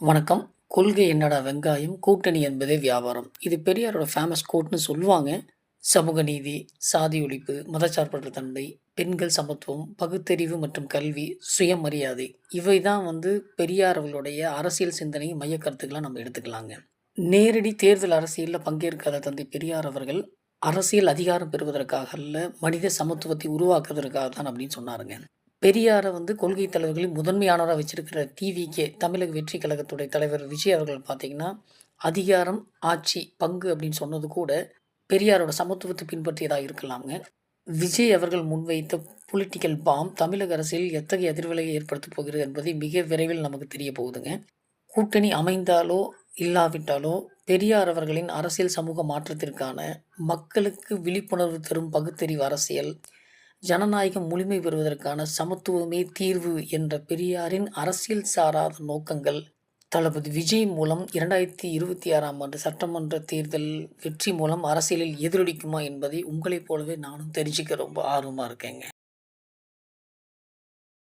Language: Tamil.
வணக்கம். கொள்கை என்னடா வெங்காயம், கூட்டணி என்பதே வியாபாரம். இது பெரியாரோட ஃபேமஸ் கோட்ன்னு சொல்லுவாங்க. சமூக நீதி, சாதி ஒழிப்பு, மதச்சார்பற்ற தன்மை, பெண்கள் சமத்துவம், பகுத்தறிவு மற்றும் கல்வி, சுயமரியாதை இவை தான் பெரியார் அவர்களுடைய அரசியல் சிந்தனை மையக் கருத்துக்களா நம்ம எடுத்துக்கலாங்க. நேரடி தேர்தல் அரசியல்ல பங்கேற்காத தந்தை பெரியார் அவர்கள், அரசியல் அதிகாரம் பெறுவதற்காக அல்ல, மனித சமத்துவத்தை உருவாக்குவதற்காக தான் அப்படின்னு சொன்னாருங்க. பெரியார கொள்கை தலைவர்களில் முதன்மையானவரா வச்சிருக்கிற டிவிகே தமிழக வெற்றி கழகத்துடைய தலைவர் விஜய் அவர்கள் பார்த்தீங்கன்னா, அதிகாரம், ஆட்சி, பங்கு அப்படின்னு சொன்னது கூட பெரியாரோட சமத்துவத்தை பின்பற்றியதா இருக்கலாம்ங்க. விஜய் அவர்கள் முன்வைத்த பொலிட்டிக்கல் பாம் தமிழக அரசியலில் எத்தகைய அதிர்வலையை ஏற்படுத்தப் போகிறது என்பதை மிக விரைவில் நமக்கு தெரிய போகுதுங்க. கூட்டணி அமைந்தாலோ, இல்லாவிட்டாலோ பெரியார் அவர்களின் அரசியல் சமூக மாற்றத்திற்கான மக்களுக்கு விழிப்புணர்வு தரும் பகுத்தறிவு அரசியல், ஜனநாயகம் முழுமை பெறுவதற்கான சமத்துவமே தீர்வு என்ற பெரியாரின் அரசியல் சாராத நோக்கங்கள் தளபதி விஜய் மூலம் 2026ஆம் ஆண்டு சட்டமன்ற தேர்தல் வெற்றி மூலம் அரசியலில் எதிரொலிக்குமா என்பதை உங்களைப் போலவே நானும் தெரிஞ்சுக்க ரொம்ப ஆர்வமா இருக்கேங்க.